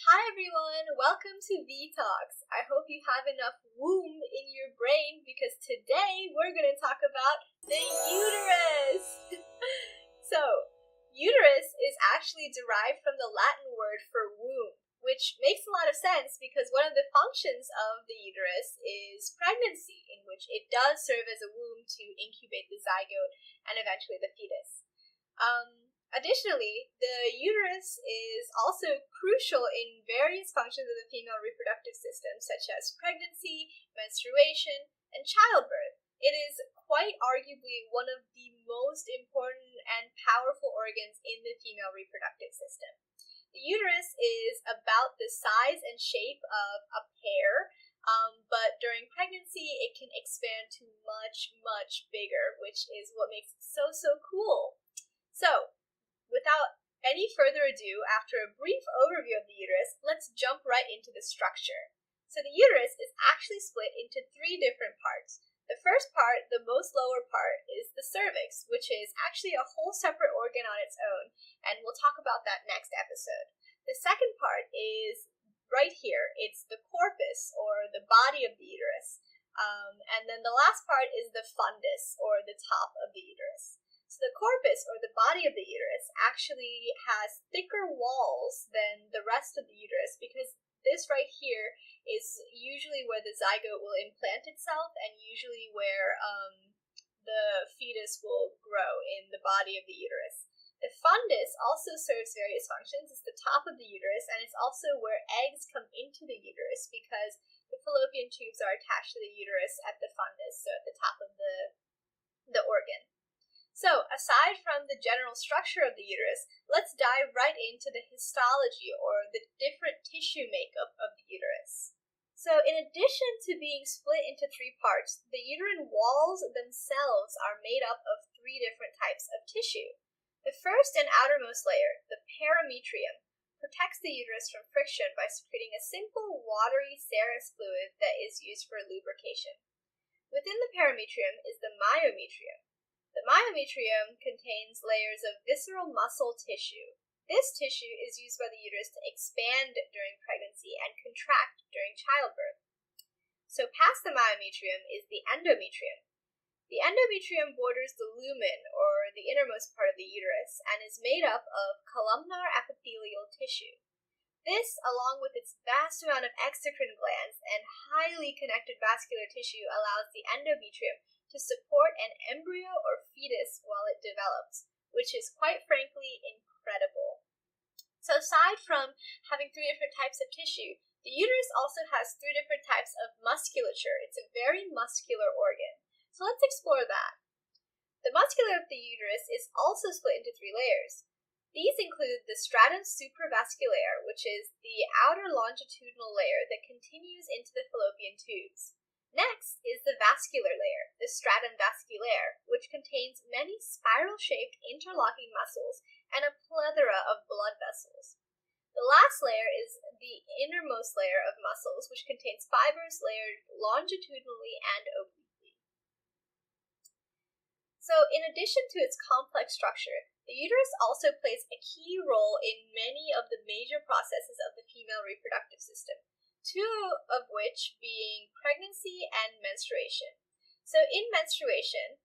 Hi everyone, welcome to V-Talks. I hope you have enough womb in your brain because today we're going to talk about the uterus. So, uterus is actually derived from the Latin word for womb, which makes a lot of sense because one of the functions of the uterus is pregnancy, in which it does serve as a womb to incubate the zygote and eventually the fetus. Additionally, the uterus is also crucial in various functions of the female reproductive system, such as pregnancy, menstruation, and childbirth. It is quite arguably one of the most important and powerful organs in the female reproductive system. The uterus is about the size and shape of a pear, but during pregnancy it can expand to much, much bigger, which is what makes it so cool. So, without any further ado, after a brief overview of the uterus, let's jump right into the structure. So the uterus is actually split into three different parts. The first part, the most lower part, is the cervix, which is actually a whole separate organ on its own, and we'll talk about that next episode. The second part is right here. It's the corpus, or the body of the uterus. And then the last part is the fundus, or the top of the uterus. So the corpus, or the body of the uterus, actually has thicker walls than the rest of the uterus because this right here is usually where the zygote will implant itself and usually where the fetus will grow in the body of the uterus. The fundus also serves various functions. It's the top of the uterus, and it's also where eggs come into the uterus because the fallopian tubes are attached to the uterus at the fundus, so at the top of the organ. So, aside from the general structure of the uterus, let's dive right into the histology, or the different tissue makeup of the uterus. So, in addition to being split into three parts, the uterine walls themselves are made up of three different types of tissue. The first and outermost layer, the perimetrium, protects the uterus from friction by secreting a simple watery serous fluid that is used for lubrication. Within the perimetrium is the myometrium. The myometrium contains layers of visceral muscle tissue. This tissue is used by the uterus to expand during pregnancy and contract during childbirth. So past the myometrium is the endometrium. The endometrium borders the lumen, or the innermost part of the uterus, and is made up of columnar epithelial tissue. This, along with its vast amount of exocrine glands and highly connected vascular tissue, allows the endometrium to support an embryo or fetus while it develops, which is quite frankly incredible. So aside from having three different types of tissue, the uterus also has three different types of musculature. It's a very muscular organ. So let's explore that. The musculature of the uterus is also split into three layers. These include the stratum supravasculaire, which is the outer longitudinal layer that continues into the fallopian tubes. Next is the vascular layer, the stratum vasculaire, which contains many spiral-shaped interlocking muscles and a plethora of blood vessels. The last layer is the innermost layer of muscles, which contains fibers layered longitudinally and obliquely. So, in addition to its complex structure, the uterus also plays a key role in many of the major processes of the female reproductive system, two of which being pregnancy and menstruation. So in menstruation,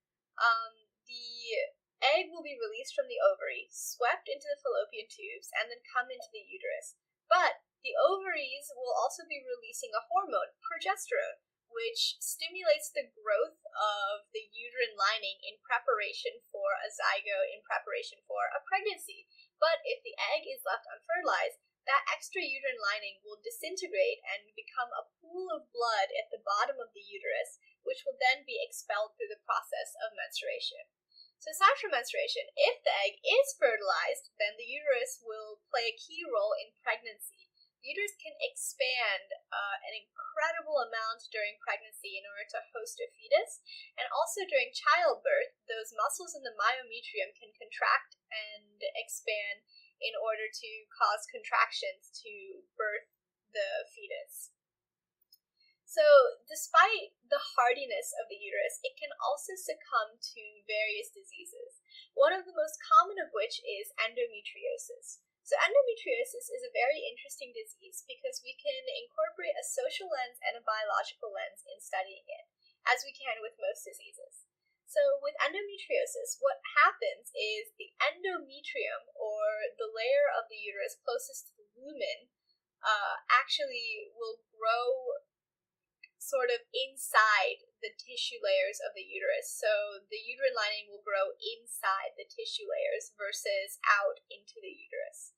the egg will be released from the ovary, swept into the fallopian tubes, and then come into the uterus. But the ovaries will also be releasing a hormone, progesterone, which stimulates the growth of the uterine lining in preparation for a zygote, in preparation for a pregnancy. But if the egg is left unfertilized, that extra uterine lining will disintegrate and become a pool of blood at the bottom of the uterus, which will then be expelled through the process of menstruation. So aside from menstruation, if the egg is fertilized, then the uterus will play a key role in pregnancy. The uterus can expand an incredible amount during pregnancy in order to host a fetus, and also during childbirth, those muscles in the myometrium can contract and expand in order to cause contractions to birth the fetus. So, despite the hardiness of the uterus, it can also succumb to various diseases, one of the most common of which is endometriosis. So endometriosis is a very interesting disease social lens and a biological lens in studying it, as we can with most diseases. So with endometriosis, what happens is the endometrium, or the layer of the uterus closest to the lumen, actually will grow sort of inside the tissue layers of the uterus. So the uterine lining will grow inside the tissue layers versus out into the uterus.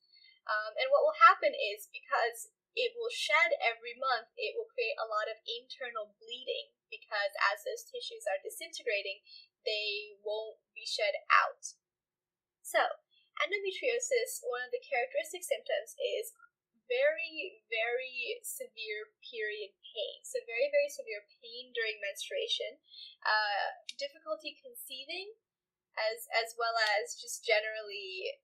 And what will happen is, because it will shed every month, it will create a lot of internal bleeding, because as those tissues are disintegrating, they won't be shed out. So, endometriosis, one of the characteristic symptoms is very, very severe period pain. So very, very severe pain during menstruation, difficulty conceiving, as well as just generally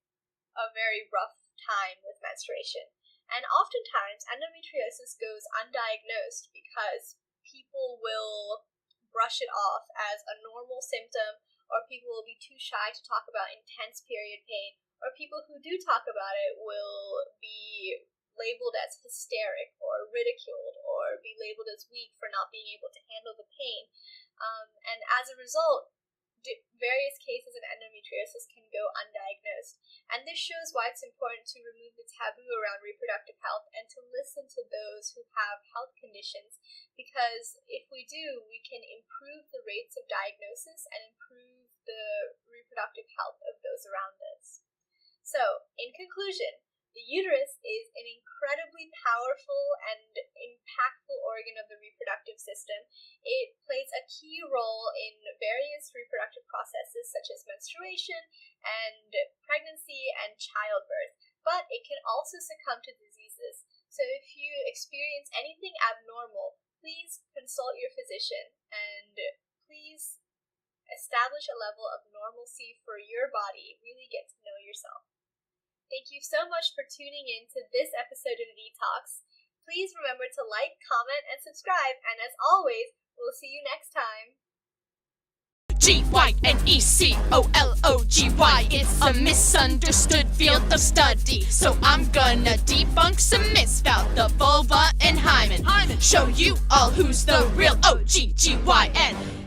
a very rough time with menstruation. And oftentimes, endometriosis goes undiagnosed because people will brush it off as a normal symptom, or people will be too shy to talk about intense period pain, or people who do talk about it will be labeled as hysteric or ridiculed, or be labeled as weak for not being able to handle the pain. And as a result, various cases of endometriosis can go undiagnosed. And this shows why it's important to remove the taboo around reproductive health and to listen to those who have health conditions, because if we do, we can improve the rates of diagnosis and improve the reproductive health of those around us. So, in conclusion, the uterus is an incredibly powerful and impactful organ of the reproductive system. It plays a key role in various reproductive processes such as menstruation and pregnancy and childbirth, but it can also succumb to diseases. So if you experience anything abnormal, please consult your physician and please establish a level of normalcy for your body. Really get to know yourself. Thank you so much for tuning in to this episode of Detox. Please remember to like, comment, and subscribe, and as always, we'll see you next time. Gynecologgy, it's a misunderstood field of study. So I'm gonna debunk some myths about the vulva and hymen. Show you all who's the real OGGYN.